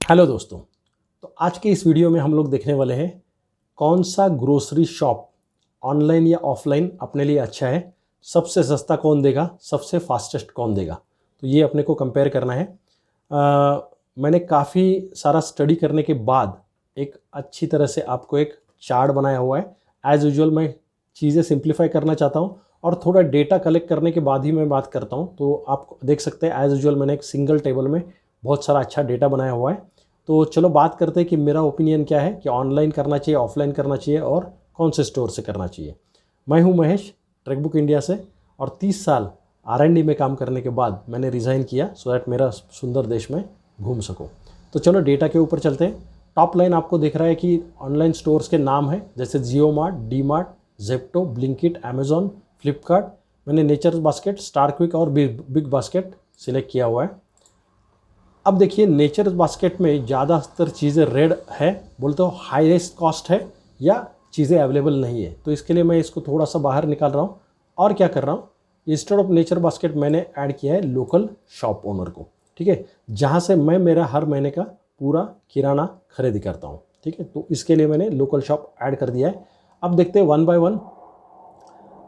Hello दोस्तों। तो आज के इस वीडियो में हम लोग देखने वाले हैं कौन सा ग्रोसरी शॉप ऑनलाइन या ऑफलाइन अपने लिए अच्छा है, सबसे सस्ता कौन देगा, सबसे फास्टेस्ट कौन देगा। तो ये अपने को कंपेयर करना है। मैंने काफ़ी सारा स्टडी करने के बाद एक अच्छी तरह से आपको एक चार्ट बनाया हुआ है। एज़ यूजुअल मैं चीज़ें सिंप्लीफाई करना चाहता हूँ और थोड़ा डेटा कलेक्ट करने के बाद ही मैं बात करता हूँ। तो आप देख सकते हैं एज़ यूजुअल मैंने एक सिंगल टेबल में बहुत सारा अच्छा डेटा बनाया हुआ है। तो चलो बात करते हैं कि मेरा ओपिनियन क्या है कि ऑनलाइन करना चाहिए, ऑफलाइन करना चाहिए और कौन से स्टोर से करना चाहिए। मैं हूं महेश, ट्रैकबुक इंडिया से, और 30 साल R&D में काम करने के बाद मैंने रिज़ाइन किया सो दैट मेरा सुंदर देश में घूम सकूं। तो चलो डेटा के ऊपर चलते हैं। टॉप लाइन आपको दिख रहा है कि ऑनलाइन स्टोर्स के नाम है जैसे Jio mart, D mart, Zepto, Blinkit, Amazon, Flipkart. मैंने नेचर बास्केट, स्टार क्विक और बिग बास्केट सिलेक्ट किया हुआ है। अब देखिए नेचर बास्केट में ज़्यादातर चीज़ें रेड है, बोलते हो हाईएस्ट कॉस्ट है या चीज़ें अवेलेबल नहीं है। तो इसके लिए मैं इसको थोड़ा सा बाहर निकाल रहा हूँ और क्या कर रहा हूँ, इंस्टेड ऑफ नेचर बास्केट मैंने ऐड किया है लोकल शॉप ओनर को। ठीक है, जहाँ से मैं मेरा हर महीने का पूरा किराना खरीदी करता हूँ। ठीक है, तो इसके लिए मैंने लोकल शॉप ऐड कर दिया है। अब देखते हैं वन बाय वन।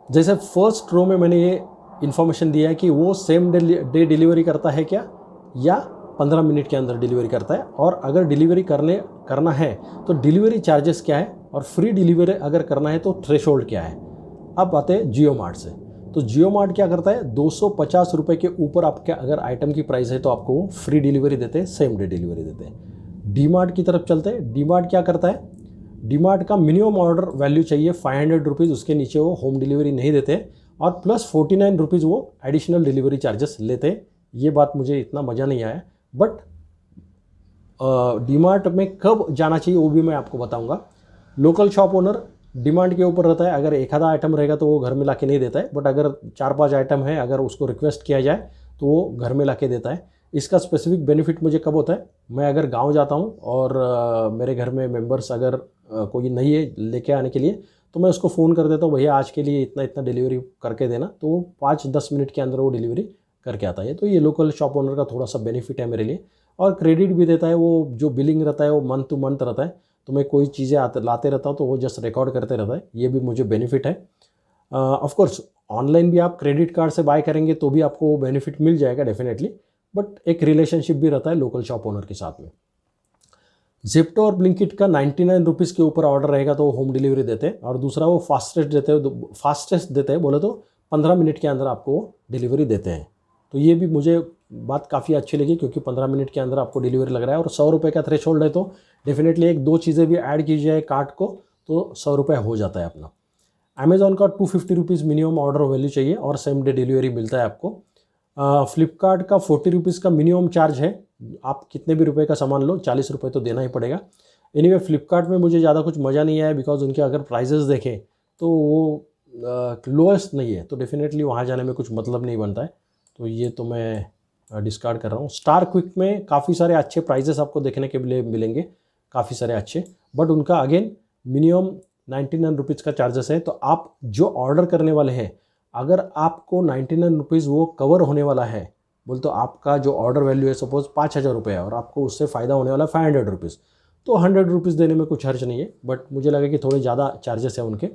जैसे फर्स्ट रो में मैंने ये इन्फॉर्मेशन दिया है कि वो सेम डे डिलीवरी करता है क्या, या 15 मिनट के अंदर डिलीवरी करता है, और अगर डिलीवरी करना है तो डिलीवरी चार्जेस क्या है, और फ्री डिलीवरी अगर करना है तो थ्रेशोल्ड क्या है। अब आते हैं जियो मार्ट से। तो जियो मार्ट क्या करता है, 250 रुपये के ऊपर आपके अगर आइटम की प्राइस है तो आपको वो फ्री डिलीवरी देते हैं, सेम डे डिलीवरी देते हैं। डी मार्ट की तरफ चलते हैं। डी मार्ट क्या करता है, डी मार्ट का मिनिमम ऑर्डर वैल्यू चाहिए 500 रुपीज़, उसके नीचे वो होम डिलीवरी नहीं देते, और प्लस 49 रुपीज़ वो एडिशनल डिलीवरी चार्जेस लेते। ये बात मुझे इतना मज़ा नहीं आया, बट डीमार्ट में कब जाना चाहिए वो भी मैं आपको बताऊंगा। लोकल शॉप ओनर डिमांड के ऊपर रहता है, अगर एक आधा आइटम रहेगा तो वो घर में लाके नहीं देता है, बट अगर 4-5 आइटम है, अगर उसको रिक्वेस्ट किया जाए तो वो घर में लाके देता है। इसका स्पेसिफिक बेनिफिट मुझे कब होता है, मैं अगर गांव जाता हूं और मेरे घर में मेंबर्स अगर कोई नहीं है लेके आने के लिए, तो मैं उसको फ़ोन कर देता हूँ, भैया आज के लिए इतना इतना डिलीवरी करके देना, तो वो 5-10 मिनट के अंदर वो डिलीवरी करके आता है। तो ये लोकल शॉप ओनर का थोड़ा सा बेनिफिट है मेरे लिए, और क्रेडिट भी देता है। वो जो बिलिंग रहता है वो मंथ टू मंथ रहता है, तो मैं कोई चीज़ें लाते रहता हूँ तो वो जस्ट रिकॉर्ड करते रहता है, ये भी मुझे बेनिफिट है। ऑफ कोर्स ऑनलाइन भी आप क्रेडिट कार्ड से बाय करेंगे तो भी आपको वो बेनिफिट मिल जाएगा डेफिनेटली, बट एक रिलेशनशिप भी रहता है लोकल शॉप ओनर के साथ में। जिप्टो और ब्लिंकिट का 99 रुपीज़ के ऊपर ऑर्डर रहेगा तो होम डिलीवरी देते हैं, और दूसरा वो फास्टेस्ट देते हैं, बोले तो 15 मिनट के अंदर आपको डिलीवरी देते हैं। तो ये भी मुझे बात काफ़ी अच्छी लगी, क्योंकि 15 मिनट के अंदर आपको डिलीवरी लग रहा है, और 100 रुपये का थ्रेशोल्ड है, तो डेफिनेटली एक दो चीज़ें भी ऐड की जाए कार्ट को तो 100 रुपये हो जाता है अपना। अमेज़ॉन का 250 रुपीज़ मिनिमम ऑर्डर वैल्यू चाहिए और सेम डे डिलीवरी मिलता है आपको। फ्लिपकार्ट का 40 रुपीज़ का मिनिमम चार्ज है, आप कितने भी रुपए का सामान लो 40 रुपये तो देना ही पड़ेगा। एनीवे फ्लिपकार्ट में मुझे ज़्यादा कुछ मज़ा नहीं आया, बिकॉज उनके अगर प्राइजेस देखें तो वो लोएस्ट नहीं है, तो डेफिनेटली वहाँ जाने में कुछ मतलब नहीं बनता है, तो ये तो मैं डिस्कार्ड कर रहा हूँ। स्टार क्विक में काफ़ी सारे अच्छे प्राइजेस आपको देखने के लिए मिलेंगे, काफ़ी सारे अच्छे, बट उनका अगेन मिनिमम 99 रुपीज़ का चार्जेस है। तो आप जो ऑर्डर करने वाले हैं, अगर आपको 99 रुपीज़ वो कवर होने वाला है, बोल तो आपका जो ऑर्डर वैल्यू है सपोज 5,000 रुपये है और आपको उससे फ़ायदा होने वाला 500 रुपीज़, तो 100 रुपीज़ देने में कुछ खर्च नहीं है, बट मुझे लगा कि थोड़े ज़्यादा चार्जेस है उनके।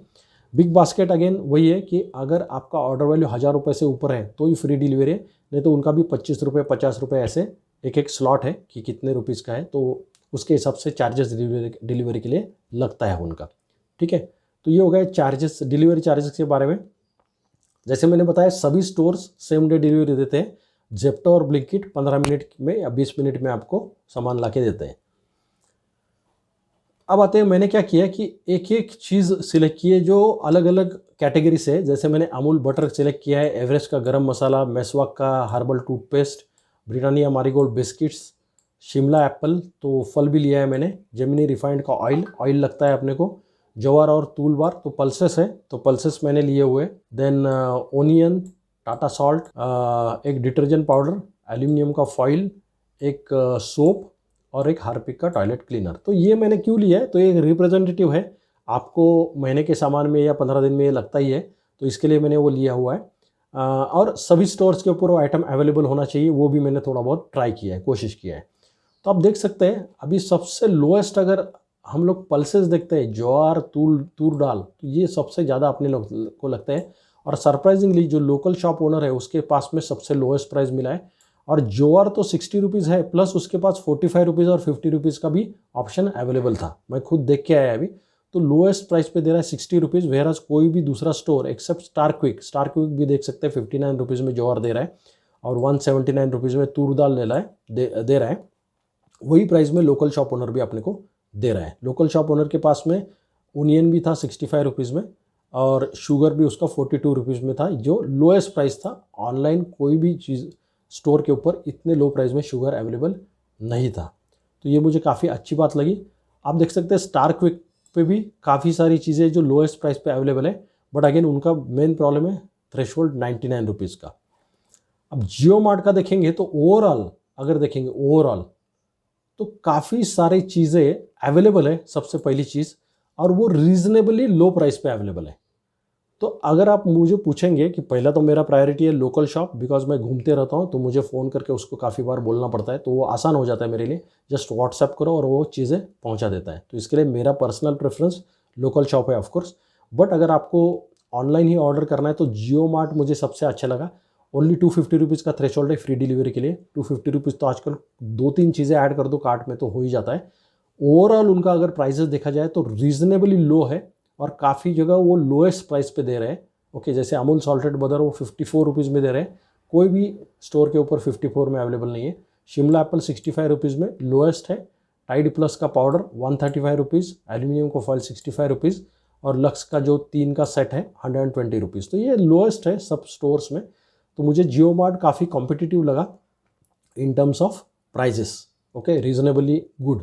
बिग बास्केट अगेन वही है कि अगर आपका ऑर्डर वैल्यू 1,000 रुपये से ऊपर है तो ही फ्री डिलीवरी है, नहीं तो उनका भी 25 रुपये 50 रुपये ऐसे एक एक स्लॉट है कि कितने रुपीज़ का है, तो उसके हिसाब से चार्जेस डिलीवरी के लिए लगता है उनका। ठीक है, तो ये हो गया चार्जेस, डिलीवरी चार्जेस के बारे में। जैसे मैंने बताया सभी स्टोर्स सेम डे डिलीवरी देते हैं। जेप्टो और ब्लिंकिट 15 मिनट में या 20 मिनट में आपको सामान ला के देते हैं। अब आते हैं मैंने क्या किया कि एक एक चीज़ सिलेक्ट की है जो अलग अलग कैटेगरी से है। जैसे मैंने अमूल बटर सिलेक्ट किया है, एवरेस्ट का गरम मसाला, मेसवाक का herbal toothpaste, Britannia marigold biscuits, Shimla Apple, तो फल भी लिया है मैंने, जेमिनी रिफाइंड का ऑयल लगता है अपने को, जवार और तूल बार, तो पल्सेस है तो पल्सेस मैंने लिए हुए। देन ओनियन, टाटा सॉल्ट, एक डिटर्जेंट पाउडर, एल्यूमिनियम का फॉइल, एक सोप और एक हार्पिक का टॉयलेट क्लीनर। तो ये मैंने क्यों लिया है, तो ये एक रिप्रेजेंटेटिव है, आपको महीने के सामान में या 15 दिन में ये लगता ही है, तो इसके लिए मैंने वो लिया हुआ है। और सभी स्टोर्स के ऊपर वो आइटम अवेलेबल होना चाहिए, वो भी मैंने थोड़ा बहुत ट्राई किया है, कोशिश किया है। तो आप देख सकते हैं अभी सबसे लोएस्ट अगर हम लोग पल्सेस देखते हैं, ज्वार, तूर दाल, तो ये सबसे ज़्यादा अपने लोग को लगता है। और सरप्राइजिंगली जो लोकल शॉप ओनर है उसके पास में सबसे लोएस्ट प्राइस मिला है। और ज्वार तो 60 रुपीज़ है, प्लस उसके पास 45 रुपीज़ और 50 रुपीज़ का भी ऑप्शन अवेलेबल था। मैं खुद देख के आया अभी, तो लोएस्ट प्राइस पे दे रहा है 60 रुपीज़। वेराज कोई भी दूसरा स्टोर एक्सेप्ट स्टार क्विक भी देख सकते हैं 59 रुपीज़ में ज्वार दे रहा है और 179 रुपीज़ में तूर दाल ले रहा है दे रहा है। वही प्राइस में लोकल शॉप ओनर भी अपने को दे रहा है। लोकल शॉप ओनर के पास में ओनियन भी था 65 रुपीज़ में और शुगर भी उसका 42 रुपीज़ में था, जो लोएस्ट प्राइस था। ऑनलाइन कोई भी चीज़ स्टोर के ऊपर इतने लो प्राइस में शुगर अवेलेबल नहीं था, तो ये मुझे काफ़ी अच्छी बात लगी। आप देख सकते हैं स्टार क्विक पे भी काफ़ी सारी चीज़ें जो लोएस्ट प्राइस पे अवेलेबल है, बट अगेन उनका मेन प्रॉब्लम है थ्रेशोल्ड 99 रुपीज़ का। अब जियो मार्ट का देखेंगे तो ओवरऑल अगर देखेंगे ओवरऑल तो काफ़ी सारी चीज़ें अवेलेबल है, सबसे पहली चीज़, और वो रीज़नेबली लो प्राइस पे अवेलेबल है। तो अगर आप मुझे पूछेंगे कि पहला तो मेरा प्रायोरिटी है लोकल शॉप, बिकॉज मैं घूमते रहता हूँ तो मुझे फ़ोन करके उसको काफ़ी बार बोलना पड़ता है, तो वो आसान हो जाता है मेरे लिए। जस्ट व्हाट्सएप करो और वो चीज़ें पहुँचा देता है, तो इसके लिए मेरा पर्सनल प्रेफरेंस लोकल शॉप है ऑफकोर्स। बट अगर आपको ऑनलाइन ही ऑर्डर करना है तो जियो मार्ट मुझे सबसे अच्छा लगा। ओनली 250 रुपीज़ का थ्रेशोल्ड है फ्री डिलीवरी के लिए। 250 रुपीज़ तो आजकल 2-3 चीज़ें ऐड कर दो कार्ट में तो हो ही जाता है। ओवरऑल उनका अगर प्राइसेस देखा जाए तो रीज़नेबली लो है और काफ़ी जगह वो लोएस्ट प्राइस पे दे रहे हैं। ओके, जैसे अमूल सॉल्टेड बटर वो 54 रुपीज़ में दे रहे हैं, कोई भी स्टोर के ऊपर 54 में अवेलेबल नहीं है। शिमला एप्पल 65 रुपीज़ में लोएस्ट है। टाइड प्लस का पाउडर 135 रुपीज़, एल्यूमिनियम का फॉइल 65 रुपीज़ और लक्स का जो 3 का सेट है 120 रुपीज़। तो ये लोएस्ट है सब स्टोर्स में। तो मुझे जियो मार्ट काफ़ी कॉम्पिटिटिव लगा in terms of prices. Okay, reasonably good.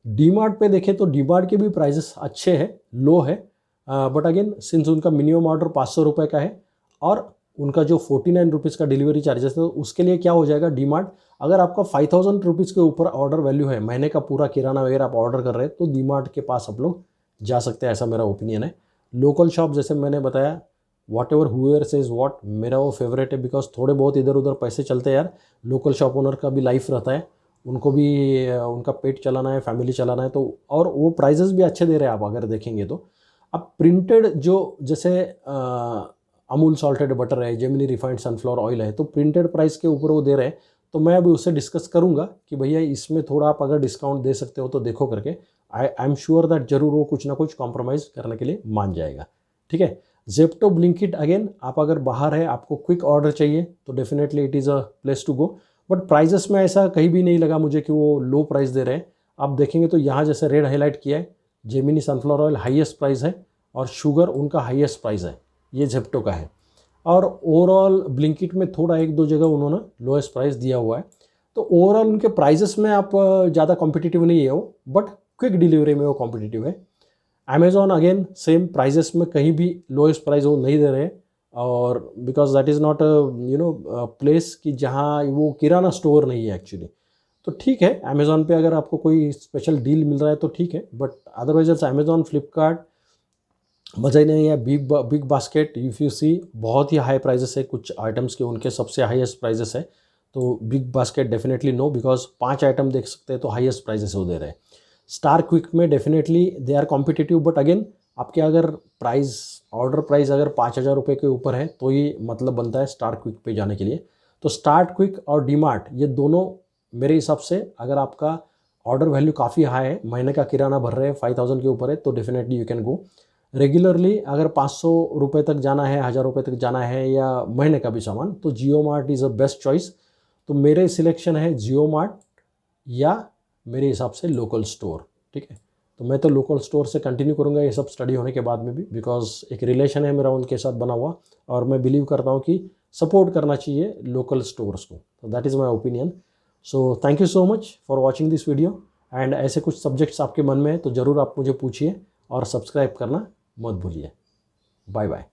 D mart पे देखें तो डी मार्ट के भी प्राइजेस अच्छे हैं, लो है, बट अगेन सिंस उनका मिनिमम ऑर्डर 500 रुपये का है और उनका जो 49 रुपीज़ का डिलीवरी चार्जेस है, तो उसके लिए क्या हो जाएगा डी मार्ट, अगर आपका 5000 रुपीज़ के ऊपर ऑर्डर वैल्यू है, महीने का पूरा किराना वगैरह आप ऑर्डर कर रहे हैं, तो डी मार्ट के पास आप लोग जा सकते हैं, ऐसा मेरा ओपिनियन है। लोकल शॉप जैसे मैंने बताया, वॉट एवर हुएर सेज वॉट, मेरा वो फेवरेट है, बिकॉज थोड़े बहुत इधर उधर पैसे चलते हैं यार। लोकल शॉप ओनर का भी लाइफ रहता है, उनको भी उनका पेट चलाना है, फैमिली चलाना है, तो और वो प्राइजेस भी अच्छे दे रहे हैं आप अगर देखेंगे तो। अब प्रिंटेड जो जैसे अमूल सॉल्टेड बटर है, जेमिनी रिफाइंड सनफ्लावर ऑयल है, तो प्रिंटेड प्राइस के ऊपर वो दे रहे हैं। तो मैं अभी उससे डिस्कस करूंगा कि भैया इसमें थोड़ा आप अगर डिस्काउंट दे सकते हो तो देखो करके। आई एम श्योर दैट जरूर वो कुछ ना कुछ कॉम्प्रोमाइज़ करने के लिए मान जाएगा। ठीक है। जेप्टो, ब्लिंकिट, अगेन आप अगर बाहर है, आपको क्विक ऑर्डर चाहिए तो definitely it is a place to go. But prices में ऐसा कहीं भी नहीं लगा मुझे कि वो लो प्राइस दे रहे हैं। आप देखेंगे तो यहाँ जैसे रेड हाईलाइट किया है, Gemini sunflower oil highest price है और शुगर उनका हाईएस्ट प्राइस है, ये जेप्टो का है। और ओवरऑल ब्लिंकिट में थोड़ा एक दो जगह उन्होंने लोएस्ट प्राइस दिया हुआ है। तो ओवरऑल उनके प्राइजेस में आप ज़्यादा कॉम्पिटिटिव नहीं है वो, बट क्विक डिलीवरी में वो कॉम्पिटिटिव है। अमेज़ॉन अगेन सेम प्राइजेस में कहीं भी लोएस्ट प्राइस वो नहीं दे रहे, और because that is not place कि जहाँ वो किराना स्टोर नहीं है एक्चुअली। तो ठीक है, अमेज़ॉन पे अगर आपको कोई स्पेशल डील मिल रहा है तो ठीक है, but otherwise it's Amazon, Flipkart मज़ा ही नहीं है। Big basket if you see बहुत ही हाई प्राइजेस है कुछ आइटम्स के, उनके सबसे हाईएस्ट प्राइजेस है। तो big basket definitely no, because 5 item देख सकते हैं तो हाईएस्ट प्राइजेस वो दे रहे हैं। स्टार क्विक में definitely they are competitive, but again आपके अगर प्राइस ऑर्डर प्राइस अगर 5000 रुपये के ऊपर है तो ही मतलब बनता है स्टार क्विक पे जाने के लिए। तो स्टार क्विक और डी मार्ट ये दोनों मेरे हिसाब से, अगर आपका ऑर्डर वैल्यू काफ़ी हाई है, महीने का किराना भर रहे हैं 5000 के ऊपर है, तो definitely you can go. Regularly अगर 500 रुपये तक जाना है, 1000 रुपये तक जाना है, या महीने का भी सामान, तो Jio mart is a best choice. तो मेरे सिलेक्शन है जियो मार्ट या मेरे हिसाब से लोकल स्टोर। ठीक है, तो मैं तो लोकल स्टोर से कंटिन्यू करूँगा ये सब स्टडी होने के बाद में भी, बिकॉज एक रिलेशन है मेरा उनके साथ बना हुआ, और मैं बिलीव करता हूँ कि सपोर्ट करना चाहिए लोकल स्टोर्स को। तो that is my opinion. So thank you so much for watching this video, and ऐसे कुछ सब्जेक्ट्स आपके मन में है तो ज़रूर आप मुझे पूछिए, और सब्सक्राइब करना मत भूलिए। Bye bye.